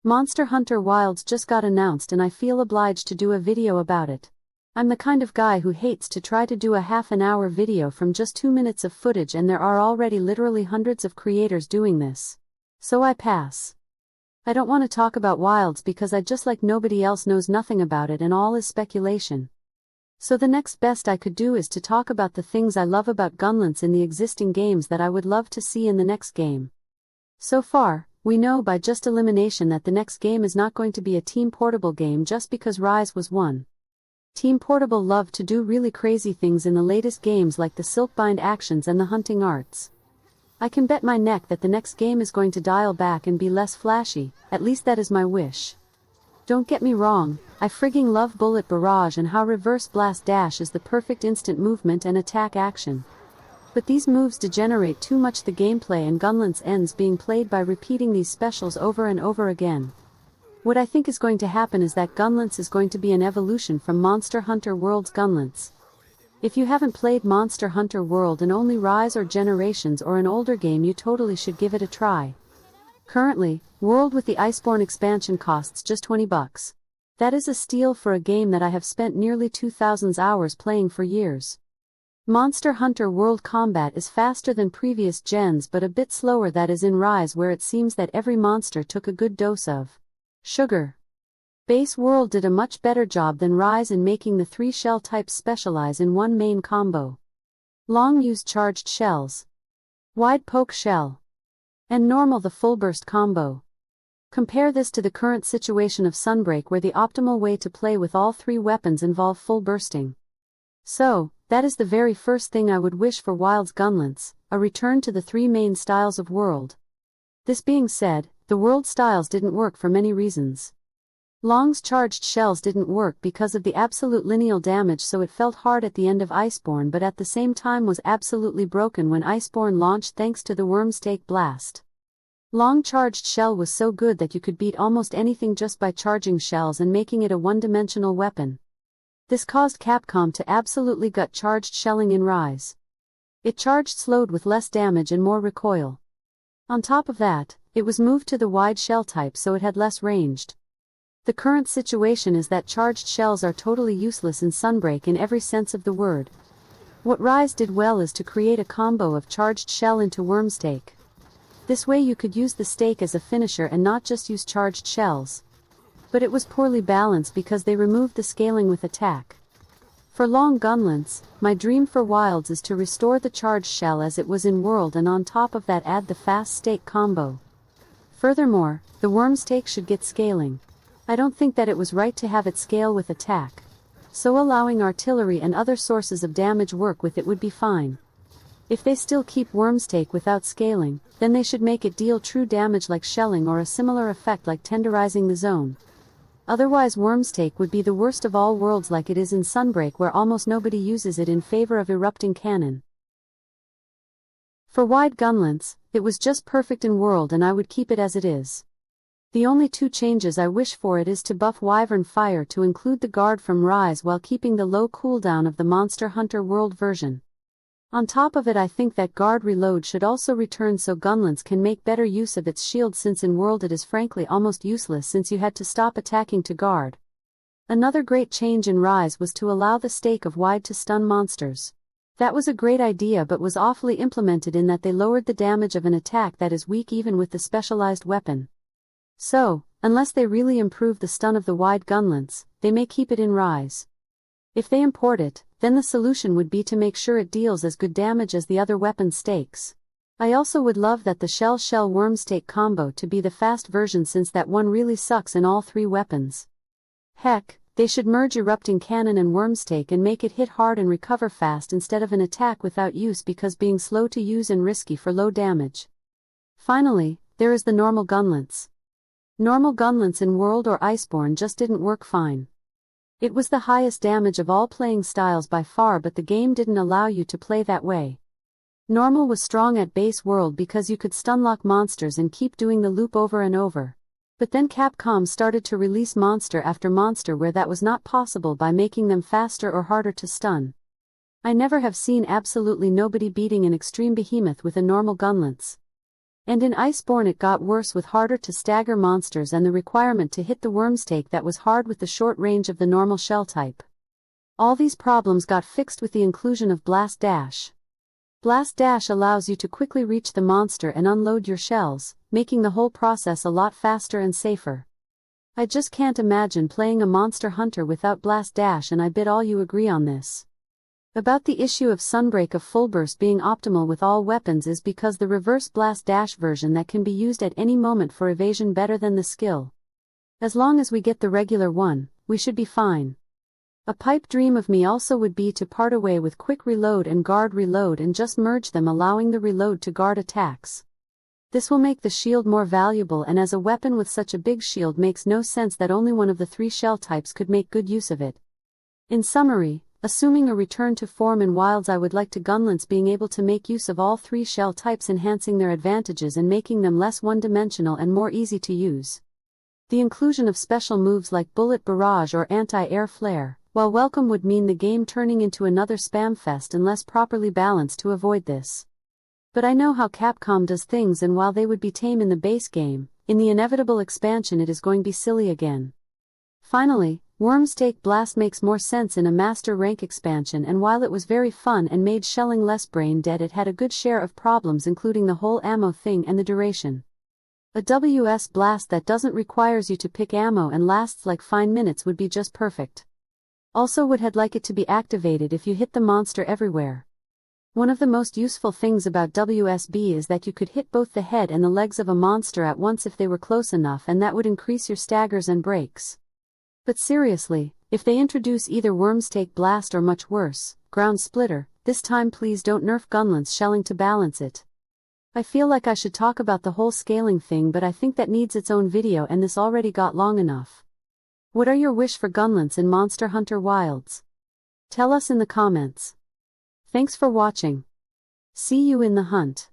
Monster Hunter Wilds just got announced and I feel obliged to do a video about it. I'm the kind of guy who hates to try to do a half-an-hour video from just 2 minutes of footage, and there are already literally hundreds of creators doing this. So I pass. I don't want to talk about Wilds because I just like nobody else knows nothing about it and all is speculation. So the next best I could do is to talk about the things I love about Gunlance in the existing games that I would love to see in the next game. So far, we know by just elimination that the next game is not going to be a Team Portable game just because Rise was one. Team Portable loved to do really crazy things in the latest games like the Silkbind actions and the hunting arts. I can bet my neck that the next game is going to dial back and be less flashy, at least that is my wish. Don't get me wrong, I frigging love Bullet Barrage and how Reverse Blast Dash is the perfect instant movement and attack action. But these moves degenerate too much the gameplay, and Gunlance ends being played by repeating these specials over and over again. What I think is going to happen is that Gunlance is going to be an evolution from Monster Hunter World's Gunlance. If you haven't played Monster Hunter World and only Rise or Generations or an older game, you totally should give it a try. Currently, World with the Iceborne expansion costs just $20. That is a steal for a game that I have spent nearly 2,000 hours playing for years. Monster Hunter World combat is faster than previous gens but a bit slower, that is in Rise, where it seems that every monster took a good dose of sugar. Base World did a much better job than Rise in making the 3 shell types specialize in one main combo. Long used charged shells, wide poke shell, and normal the full burst combo. Compare this to the current situation of Sunbreak, where the optimal way to play with all 3 weapons involve full bursting. So, that is the very first thing I would wish for Wild's Gunlance, a return to the 3 main styles of World. This being said, the World styles didn't work for many reasons. Long's charged shells didn't work because of the absolute lineal damage, so it felt hard at the end of Iceborne, but at the same time was absolutely broken when Iceborne launched thanks to the Wormstake Blast. Long charged shell was so good that you could beat almost anything just by charging shells and making it a one-dimensional weapon. This caused Capcom to absolutely gut charged shelling in Rise. It charged slowed with less damage and more recoil. On top of that, it was moved to the wide shell type, so it had less ranged. The current situation is that charged shells are totally useless in Sunbreak in every sense of the word. What Rise did well is to create a combo of charged shell into Wormstake. This way you could use the stake as a finisher and not just use charged shells. But it was poorly balanced because they removed the scaling with attack. For Long Gunlance, my dream for Wilds is to restore the charged shell as it was in World, and on top of that add the fast stake combo. Furthermore, the Wormstake should get scaling. I don't think that it was right to have it scale with attack. So allowing artillery and other sources of damage work with it would be fine. If they still keep Wormstake without scaling, then they should make it deal true damage like shelling or a similar effect like tenderizing the zone. Otherwise Wormstake would be the worst of all worlds, like it is in Sunbreak, where almost nobody uses it in favor of erupting cannon. For Wide Gunlance, it was just perfect in World and I would keep it as it is. The only 2 changes I wish for it is to buff Wyvern Fire to include the guard from Rise while keeping the low cooldown of the Monster Hunter World version. On top of it, I think that guard reload should also return so Gunlance can make better use of its shield, since in World it is frankly almost useless since you had to stop attacking to guard. Another great change in Rise was to allow the stake of Wide to stun monsters. That was a great idea but was awfully implemented in that they lowered the damage of an attack that is weak even with the specialized weapon. So, unless they really improve the stun of the Wide Gunlance, they may keep it in Rise. If they import it, then the solution would be to make sure it deals as good damage as the other weapon stakes. I also would love that the shell Wormstake combo to be the fast version, since that one really sucks in all 3 weapons. Heck, they should merge erupting cannon and Wormstake and make it hit hard and recover fast instead of an attack without use, because being slow to use and risky for low damage. Finally, there is the normal Gunlance. Normal Gunlance in World or Iceborne just didn't work fine. It was the highest damage of all playing styles by far, but the game didn't allow you to play that way. Normal was strong at base World because you could stunlock monsters and keep doing the loop over and over. But then Capcom started to release monster after monster where that was not possible by making them faster or harder to stun. I never have seen absolutely nobody beating an extreme behemoth with a normal Gunlance. And in Iceborne it got worse with harder to stagger monsters and the requirement to hit the wormstake that was hard with the short range of the normal shell type. All these problems got fixed with the inclusion of Blast Dash. Blast Dash allows you to quickly reach the monster and unload your shells, making the whole process a lot faster and safer. I just can't imagine playing a Monster Hunter without Blast Dash, and I bet all you agree on this. About the issue of Sunbreak of Full Burst being optimal with all weapons is because the reverse Blast Dash version that can be used at any moment for evasion better than the skill. As long as we get the regular one, we should be fine. A pipe dream of me also would be to part away with quick reload and guard reload and just merge them, allowing the reload to guard attacks. This will make the shield more valuable, and as a weapon with such a big shield makes no sense that only one of the 3 shell types could make good use of it. In summary, assuming a return to form in Wilds, I would like to Gunlance being able to make use of all 3 shell types, enhancing their advantages and making them less one-dimensional and more easy to use. The inclusion of special moves like Bullet Barrage or Anti-Air Flare, while welcome, would mean the game turning into another spam fest unless properly balanced to avoid this. But I know how Capcom does things, and while they would be tame in the base game, in the inevitable expansion it is going to be silly again. Finally, Wormstake Blast makes more sense in a Master Rank expansion, and while it was very fun and made shelling less brain dead, it had a good share of problems, including the whole ammo thing and the duration. A WS Blast that doesn't requires you to pick ammo and lasts like 5 minutes would be just perfect. Also would had like it to be activated if you hit the monster everywhere. One of the most useful things about WSB is that you could hit both the head and the legs of a monster at once if they were close enough, and that would increase your staggers and breaks. But seriously, if they introduce either Wormstake Blast or much worse, Ground Splitter, this time please don't nerf Gunlance shelling to balance it. I feel like I should talk about the whole scaling thing, but I think that needs its own video and this already got long enough. What are your wish for Gunlance in Monster Hunter Wilds? Tell us in the comments. Thanks for watching. See you in the hunt.